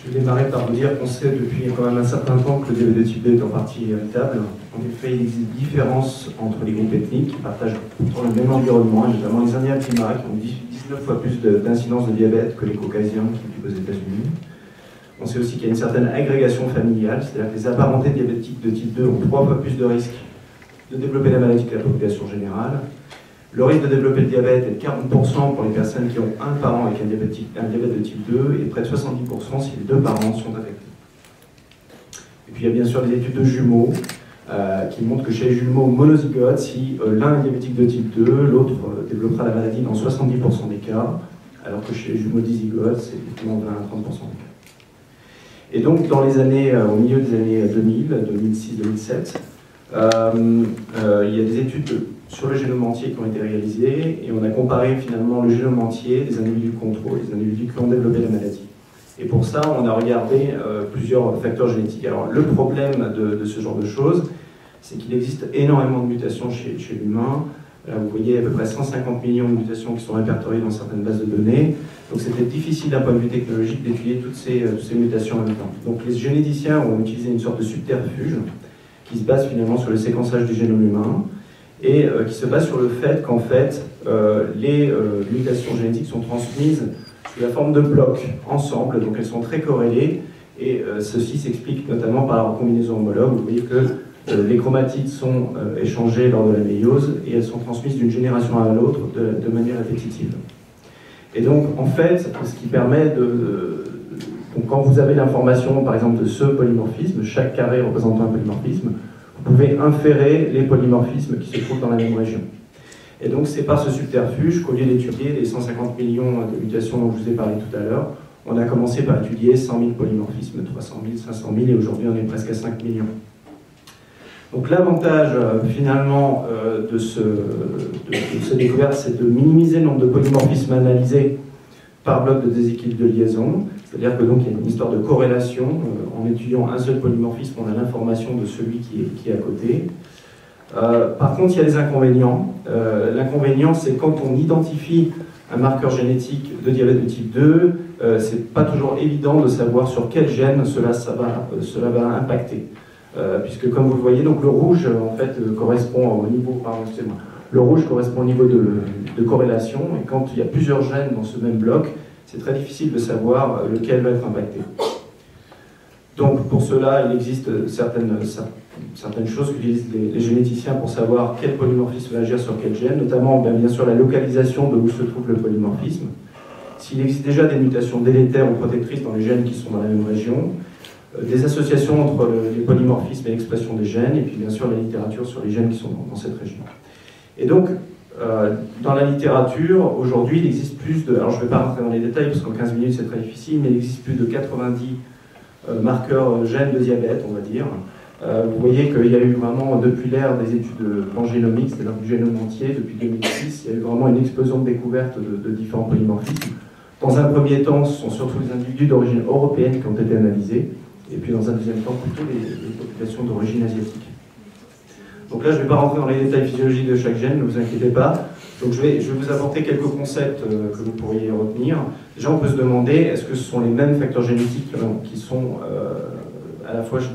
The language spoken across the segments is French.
Je vais démarrer par vous dire qu'on sait depuis quand même un certain temps que le diabète de type 2 est en partie héritable. En effet, il existe différences entre les groupes ethniques qui partagent pourtant le même environnement, et notamment les Indiens climat qui ont 19 fois plus d'incidence de diabète que les Caucasiens qui vivent aux États-Unis. On sait aussi qu'il y a une certaine agrégation familiale, c'est-à-dire que les apparentés diabétiques de type 2 ont 3 fois plus de risques de développer la maladie que la population générale. Le risque de développer le diabète est de 40% pour les personnes qui ont un parent avec un diabète de type 2 et près de 70% si les deux parents sont affectés. Et puis il y a bien sûr des études de jumeaux qui montrent que chez les jumeaux monozygotes, si l'un est diabétique de type 2, l'autre développera la maladie dans 70% des cas, alors que chez les jumeaux dizygotes, c'est effectivement 20 à 30% des cas. Et donc dans les années, au milieu des années 2000, 2006, 2007, il y a des études sur le génome entier qui ont été réalisées et on a comparé finalement le génome entier des individus contrôles, des individus qui ont développé la maladie. Et pour ça, on a regardé plusieurs facteurs génétiques. Alors le problème de ce genre de choses, c'est qu'il existe énormément de mutations chez l'humain. Là, vous voyez à peu près 150 millions de mutations qui sont répertoriées dans certaines bases de données. Donc c'était difficile d'un point de vue technologique d'étudier toutes ces mutations en même temps. Donc les généticiens ont utilisé une sorte de subterfuge qui se base finalement sur le séquençage du génome humain et qui se base sur le fait qu'en fait, les mutations génétiques sont transmises sous la forme de blocs ensemble, donc elles sont très corrélées, et ceci s'explique notamment par leur combinaison homologue. Vous voyez que les chromatides sont échangées lors de la méiose et elles sont transmises d'une génération à l'autre de manière répétitive. Et donc, en fait, ce qui permet donc, quand vous avez l'information, par exemple, de ce polymorphisme, chaque carré représentant un polymorphisme, vous pouvez inférer les polymorphismes qui se trouvent dans la même région. Et donc, c'est par ce subterfuge qu'au lieu d'étudier les 150 millions de mutations dont je vous ai parlé tout à l'heure, on a commencé par étudier 100 000 polymorphismes, 300 000, 500 000, et aujourd'hui, on est presque à 5 millions. Donc, l'avantage, finalement, de cette découverte, c'est de minimiser le nombre de polymorphismes analysés par bloc de déséquilibre de liaison. C'est-à-dire que donc il y a une histoire de corrélation. En étudiant un seul polymorphisme, on a l'information de celui qui est à côté. Par contre, il y a des inconvénients. L'inconvénient, c'est quand on identifie un marqueur génétique de diabète de type 2, c'est pas toujours évident de savoir sur quel gène cela va impacter. Puisque comme vous le voyez, donc le rouge en fait correspond au niveau, le rouge correspond au niveau de corrélation, et quand il y a plusieurs gènes dans ce même bloc, c'est très difficile de savoir lequel va être impacté. Donc pour cela, il existe certaines choses qu'utilisent les généticiens pour savoir quel polymorphisme va agir sur quel gène, notamment bien sûr la localisation de où se trouve le polymorphisme. S'il existe déjà des mutations délétères ou protectrices dans les gènes qui sont dans la même région, des associations entre les polymorphismes et l'expression des gènes, et puis bien sûr la littérature sur les gènes qui sont dans cette région. Et donc, dans la littérature, aujourd'hui, il existe plus de... Alors je ne vais pas rentrer dans les détails, parce qu'en 15 minutes c'est très difficile, mais il existe plus de 90 marqueurs gènes de diabète, on va dire. Vous voyez qu'il y a eu vraiment, depuis l'ère des études pangénomiques, c'est-à-dire du génome entier, depuis 2006, il y a eu vraiment une explosion de découverte de différents polymorphismes. Dans un premier temps, ce sont surtout les individus d'origine européenne qui ont été analysés, et puis dans un deuxième temps, plutôt les populations d'origine asiatique. Donc là, je ne vais pas rentrer dans les détails physiologiques de chaque gène, ne vous inquiétez pas. Donc je vais vous apporter quelques concepts que vous pourriez retenir. Déjà, on peut se demander, est-ce que ce sont les mêmes facteurs génétiques qui sont à la fois chez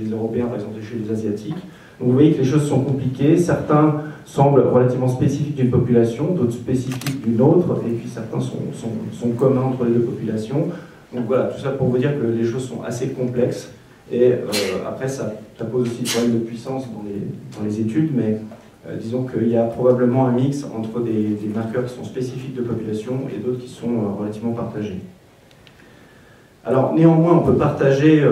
les Européens, par exemple, et chez les Asiatiques. Donc vous voyez que les choses sont compliquées. Certains semblent relativement spécifiques d'une population, d'autres spécifiques d'une autre, et puis certains sont communs entre les deux populations. Donc voilà, tout ça pour vous dire que les choses sont assez complexes. Et après, ça pose aussi des problèmes de puissance dans les études, mais disons qu'il y a probablement un mix entre des marqueurs qui sont spécifiques de population et d'autres qui sont relativement partagés. Alors néanmoins, on peut partager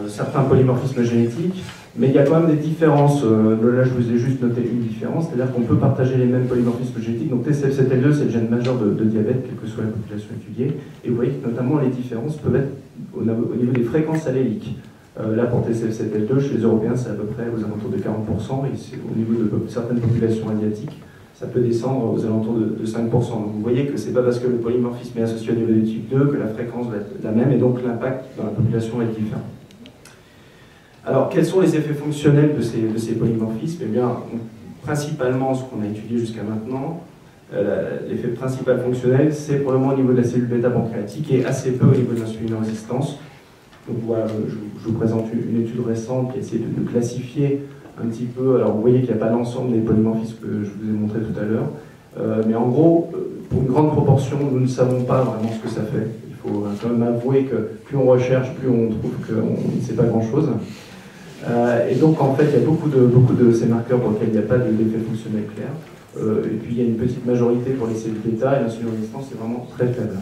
certains polymorphismes génétiques, mais il y a quand même des différences. Là, je vous ai juste noté une différence, c'est-à-dire qu'on peut partager les mêmes polymorphismes génétiques. Donc TCF7L2, c'est le gène majeur de diabète, quelle que soit la population étudiée. Et vous voyez que notamment les différences peuvent être au niveau des fréquences alléliques. Là, pour TCF7L2, chez les Européens, c'est à peu près aux alentours de 40%, et au niveau de certaines populations asiatiques, ça peut descendre aux alentours de 5%. Donc vous voyez que ce n'est pas parce que le polymorphisme est associé au niveau du type 2 que la fréquence va être la même, et donc l'impact dans la population va être différent. Alors, quels sont les effets fonctionnels de ces polymorphismes? Eh bien, principalement, ce qu'on a étudié jusqu'à maintenant, l'effet principal fonctionnel, c'est probablement au niveau de la cellule bêta pancréatique et assez peu au niveau de l'insulinorésistance. Donc voilà, je vous présente une étude récente qui essaie de classifier un petit peu. Alors vous voyez qu'il n'y a pas l'ensemble des polymorphismes que je vous ai montré tout à l'heure, mais en gros, pour une grande proportion, nous ne savons pas vraiment ce que ça fait. Il faut quand même avouer que plus on recherche, plus on trouve qu'on ne sait pas grand-chose. Et donc en fait, il y a beaucoup de ces marqueurs pour lesquels il n'y a pas d'effet fonctionnel clair. Et puis il y a une petite majorité pour les cellules bêta, et l'insuline résistance c'est vraiment très faible.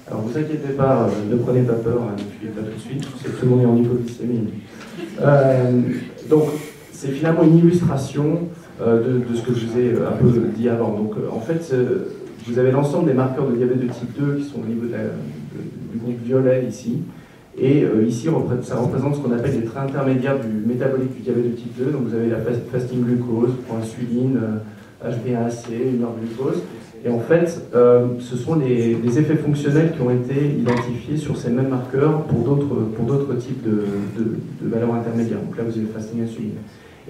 Alors vous inquiétez pas, ne prenez pas peur, ne fuyez pas tout de suite, c'est que tout le monde est en hypoglycémie. Donc c'est finalement une illustration de ce que je vous ai un peu dit avant. Donc en fait, vous avez l'ensemble des marqueurs de diabète de type 2 qui sont au niveau du groupe violet ici. Et ici, ça représente ce qu'on appelle les traits intermédiaires du métabolique du diabète de type 2. Donc vous avez la fasting glucose, insuline, HbA1c, humeur glucose. Et en fait, ce sont les effets fonctionnels qui ont été identifiés sur ces mêmes marqueurs pour d'autres types de valeurs intermédiaires. Donc là, vous avez le fasting insuline.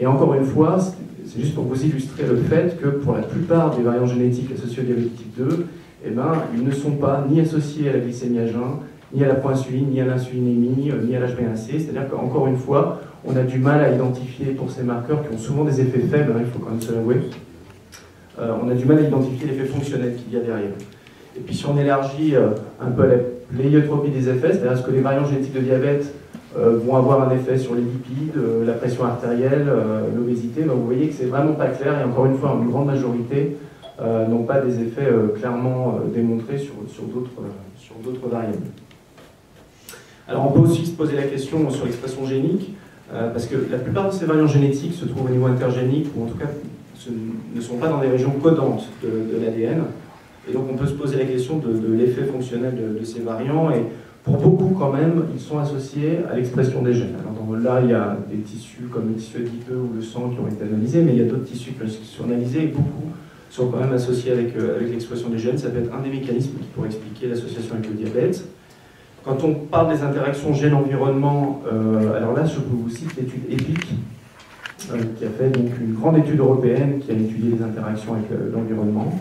Et encore une fois, c'est juste pour vous illustrer le fait que pour la plupart des variants génétiques associés au diabète de type 2, eh ben, ils ne sont pas ni associés à la glycémie à jeun, ni à la proinsuline, ni à l'insulinémie, ni à l'HbA1c. C'est-à-dire qu'encore une fois, on a du mal à identifier pour ces marqueurs qui ont souvent des effets faibles, il faut quand même se l'avouer, on a du mal à identifier l'effet fonctionnel qu'il y a derrière. Et puis si on élargit un peu la pléiotropie des effets, c'est-à-dire est-ce que les variants génétiques de diabète vont avoir un effet sur les lipides, la pression artérielle, l'obésité, ben vous voyez que c'est vraiment pas clair, et encore une fois, une grande majorité n'ont pas des effets clairement démontrés sur d'autres variables. Alors on peut aussi se poser la question sur l'expression génique, parce que la plupart de ces variants génétiques se trouvent au niveau intergénique, ou en tout cas ne sont pas dans des régions codantes de l'ADN, et donc on peut se poser la question de l'effet fonctionnel de ces variants, et pour beaucoup quand même, ils sont associés à l'expression des gènes. Alors là, il y a des tissus comme le tissu adipeux ou le sang qui ont été analysés, mais il y a d'autres tissus qui sont analysés, et beaucoup sont quand même associés avec l'expression des gènes. Ça peut être un des mécanismes qui pourrait expliquer l'association avec le diabète. Quand on parle des interactions gène-environnement, alors là, je vous cite l'étude EPIC, qui a fait donc une grande étude européenne qui a étudié les interactions avec l'environnement.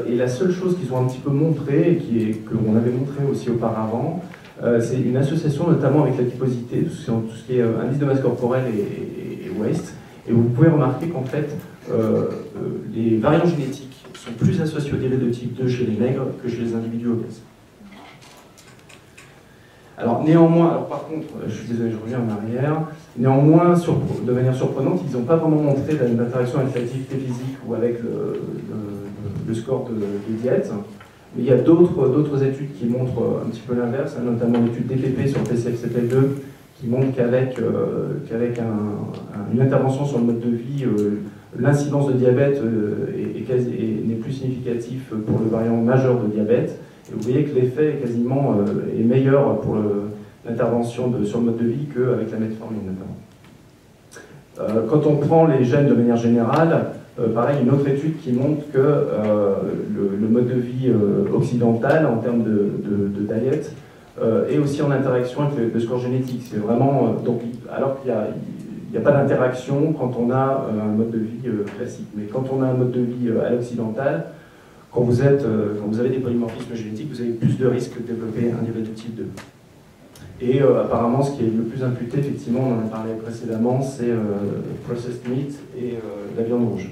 Et la seule chose qu'ils ont un petit peu montré, et qu'on avait montré aussi auparavant, c'est une association notamment avec l'adiposité, tout ce qui est indice de masse corporelle et waste. Et vous pouvez remarquer qu'en fait, les variants génétiques sont plus associés au diabète de type 2 chez les maigres que chez les individus obèses. Alors néanmoins, alors par contre, je suis désolé, je reviens en arrière, néanmoins, de manière surprenante, ils n'ont pas vraiment montré d'interaction avec l'activité physique ou avec le score de diète. Mais il y a d'autres études qui montrent un petit peu l'inverse, notamment l'étude DPP sur le TCF7L2, qui montre qu'avec une intervention sur le mode de vie, l'incidence de diabète n'est plus significative pour le variant majeur de diabète. Et vous voyez que l'effet est meilleur pour l'intervention sur le mode de vie qu'avec la metformine notamment. Quand on prend les gènes de manière générale, pareil, une autre étude qui montre que le mode de vie occidental en termes de diète est aussi en interaction avec le score génétique. C'est vraiment donc, alors qu'il n'y a pas d'interaction quand on a un mode de vie classique. Mais quand on a un mode de vie à l'occidental, quand vous avez des polymorphismes génétiques, vous avez plus de risques de développer un diabète de type 2. Et apparemment, ce qui est le plus imputé, effectivement, on en a parlé précédemment, c'est processed meat et la viande rouge.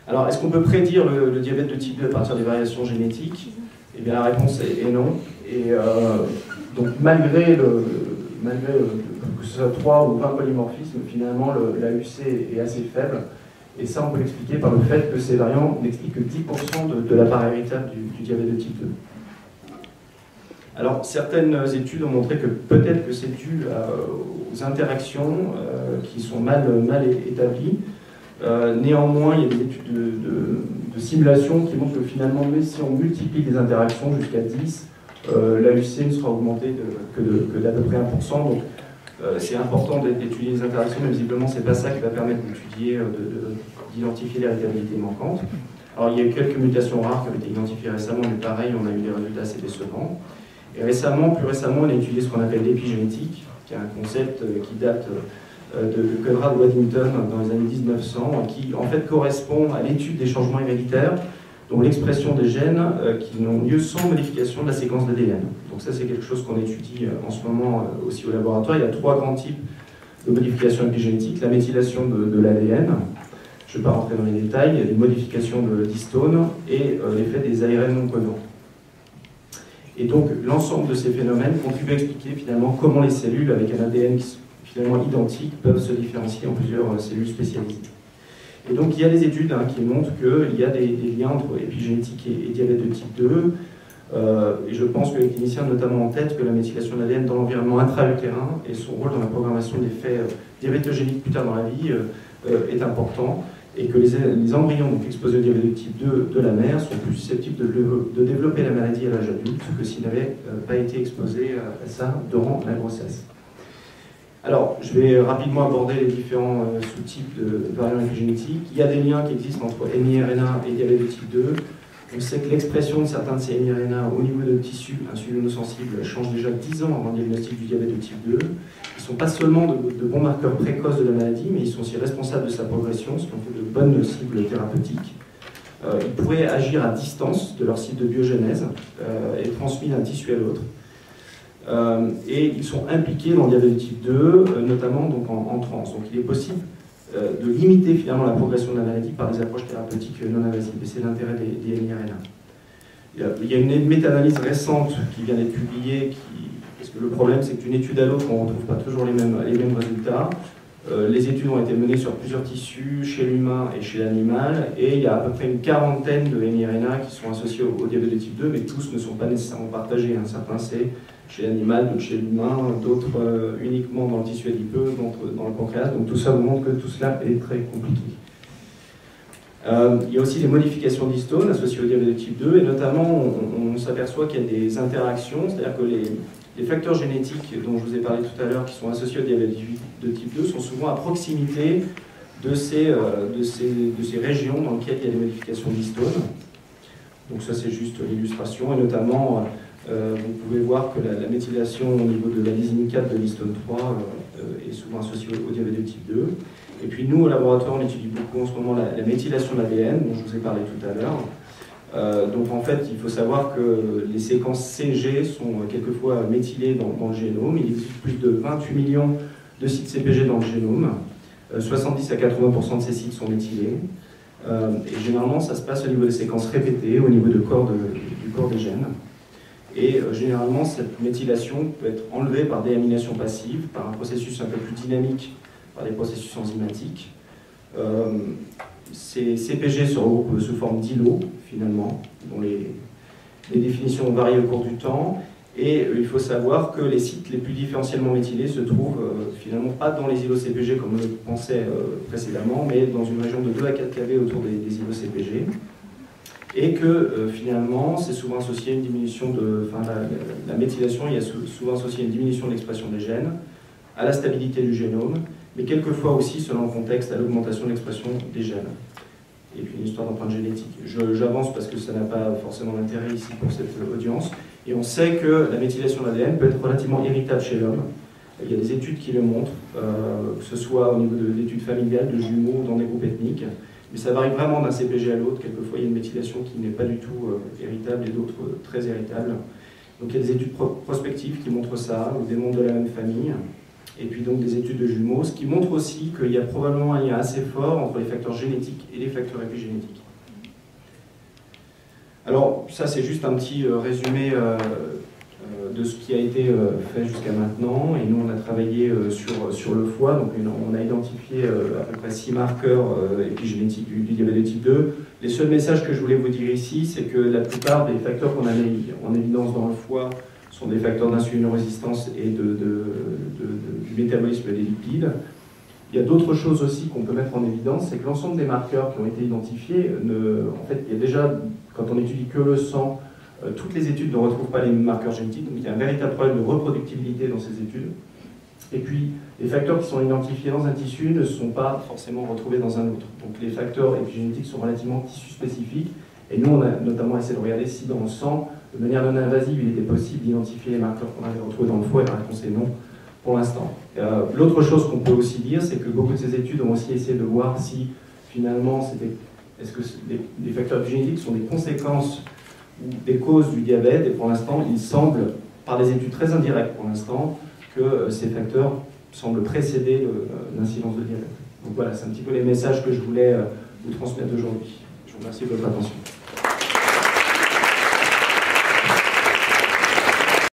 Alors, est-ce qu'on peut prédire le diabète de type 2 à partir des variations génétiques? Eh bien, la réponse est non. Et donc, malgré que ce soit 3 ou 20 polymorphismes, finalement, l'AUC est assez faible. Et ça, on peut l'expliquer par le fait que ces variants n'expliquent que 10% de la part héréditaire du diabète de type 2. Alors, certaines études ont montré que peut-être que c'est dû aux interactions qui sont mal établies. Néanmoins, il y a des études de simulation qui montrent que finalement, même si on multiplie les interactions jusqu'à 10, l'AUC ne sera augmentée que d'à peu près 1%. Donc, c'est important d'étudier les interactions, mais visiblement, c'est pas ça qui va permettre d'identifier l'héritabilité manquante. Alors, il y a eu quelques mutations rares qui ont été identifiées récemment, mais pareil, on a eu des résultats assez décevants. Et plus récemment, on a étudié ce qu'on appelle l'épigénétique, qui est un concept qui date de Conrad Waddington dans les années 1900, qui en fait correspond à l'étude des changements héréditaires, donc l'expression des gènes qui n'ont lieu sans modification de la séquence d'ADN. Donc ça, c'est quelque chose qu'on étudie en ce moment aussi au laboratoire. Il y a 3 grands types de modifications épigénétiques. La méthylation de l'ADN, je ne vais pas rentrer dans les détails, il y a des modifications d'histones et l'effet des ARN non codants. Et donc, l'ensemble de ces phénomènes contribue à expliquer finalement comment les cellules avec un ADN qui sont finalement identiques peuvent se différencier en plusieurs cellules spécialisées. Et donc, il y a des études qui montrent qu'il y a des liens entre épigénétique et diabète de type 2. Et je pense que les cliniciens ont notamment en tête que la méthylation de l'ADN dans l'environnement intra-utérin et son rôle dans la programmation d'effets diabétogéniques plus tard dans la vie est important. Et que les embryons donc, exposés au diabète de type 2 de la mère sont plus susceptibles de développer la maladie à l'âge adulte que s'ils n'avaient pas été exposés à ça durant la grossesse. Alors, je vais rapidement aborder les différents sous-types de variants épigénétiques. Il y a des liens qui existent entre miRNA et diabète de type 2. On sait que l'expression de certains de ces miRNA au niveau de tissus insulinosensibles change déjà 10 ans avant le diagnostic du diabète de type 2. Ils ne sont pas seulement de bons marqueurs précoces de la maladie, mais ils sont aussi responsables de sa progression, ce qui en fait de bonnes cibles thérapeutiques. Ils pourraient agir à distance de leur site de biogénèse et transmis d'un tissu à l'autre. Et ils sont impliqués dans le diabète de type 2, notamment donc en trans. Donc il est possible de limiter finalement la progression de la maladie par des approches thérapeutiques non invasives. Et c'est l'intérêt des miRNA. Il y a une méta-analyse récente qui vient d'être publiée, parce que le problème c'est que d'une étude à l'autre, on ne retrouve pas toujours les mêmes résultats. Les études ont été menées sur plusieurs tissus, chez l'humain et chez l'animal, et il y a à peu près une quarantaine de miRNA qui sont associés au diabète de type 2, mais tous ne sont pas nécessairement partagés. Certains c'est chez l'animal, d'autres chez l'humain, d'autres uniquement dans le tissu adipeux, d'autres dans le pancréas. Donc tout ça vous montre que tout cela est très compliqué. Il y a aussi des modifications d'histones associées au diabète de type 2, et notamment on s'aperçoit qu'il y a des interactions, c'est-à-dire que les facteurs génétiques dont je vous ai parlé tout à l'heure qui sont associés au diabète de type 2 sont souvent à proximité de ces régions dans lesquelles il y a des modifications d'histones. Donc ça c'est juste l'illustration, et notamment vous pouvez voir que la méthylation au niveau de la lysine 4 de l'histone 3 est souvent associée au diabète de type 2. Et puis nous, au laboratoire, on étudie beaucoup en ce moment la méthylation de l'ADN, dont je vous ai parlé tout à l'heure. Donc en fait, il faut savoir que les séquences CG sont quelquefois méthylées dans le génome. Il existe plus de 28 millions de sites CPG dans le génome. 70 à 80% de ces sites sont méthylés. Et généralement, ça se passe au niveau des séquences répétées, au niveau du corps des gènes. Et généralement, cette méthylation peut être enlevée par déamination passive, par un processus un peu plus dynamique, par des processus enzymatiques. Ces CPG se regroupent sous forme d'îlots, finalement, dont les définitions varient au cours du temps. Et il faut savoir que les sites les plus différentiellement méthylés se trouvent finalement pas dans les îlots CPG comme on le pensait précédemment, mais dans une région de 2 à 4 kV autour des îlots CPG. Et que finalement, c'est souvent associé à une diminution de... Enfin, la méthylation, il y a souvent associé à une diminution de l'expression des gènes, à la stabilité du génome, mais quelquefois aussi, selon le contexte, à l'augmentation de l'expression des gènes. Et puis une histoire d'empreinte génétique. J'avance parce que ça n'a pas forcément d'intérêt ici pour cette audience. Et on sait que la méthylation de l'ADN peut être relativement irritable chez l'homme. Il y a des études qui le montrent, que ce soit au niveau d'études familiales, de jumeaux, dans des groupes ethniques. Mais ça varie vraiment d'un CPG à l'autre. Quelquefois, il y a une méthylation qui n'est pas du tout irritable et d'autres très irritables. Donc il y a des études prospectives qui montrent ça, ou des membres de la même famille. Et puis donc des études de jumeaux, ce qui montre aussi qu'il y a probablement un lien assez fort entre les facteurs génétiques et les facteurs épigénétiques. Alors ça c'est juste un petit résumé de ce qui a été fait jusqu'à maintenant, et nous on a travaillé sur le foie, donc on a identifié à peu près 6 marqueurs épigénétiques du diabète de type 2. Les seuls messages que je voulais vous dire ici, c'est que la plupart des facteurs qu'on a mis en évidence dans le foie sont des facteurs d'insulinorésistance et du métabolisme des lipides. Il y a d'autres choses aussi qu'on peut mettre en évidence, c'est que l'ensemble des marqueurs qui ont été identifiés, en fait, il y a déjà, quand on étudie que le sang, toutes les études ne retrouvent pas les marqueurs génétiques, donc il y a un véritable problème de reproductibilité dans ces études. Et puis, les facteurs qui sont identifiés dans un tissu ne sont pas forcément retrouvés dans un autre. Donc les facteurs épigénétiques sont relativement tissu-spécifiques, et nous on a notamment essayé de regarder si dans le sang, de manière non invasive, il était possible d'identifier les marqueurs qu'on avait retrouvés dans le foie, et la réponse est non pour l'instant. L'autre chose qu'on peut aussi dire, c'est que beaucoup de ces études ont aussi essayé de voir si finalement, est-ce que les facteurs épigénétiques sont des conséquences ou des causes du diabète, et pour l'instant, il semble par des études très indirectes pour l'instant, que ces facteurs semblent précéder l'incidence de diabète. Donc voilà, c'est un petit peu les messages que je voulais vous transmettre aujourd'hui. Je vous remercie de votre attention.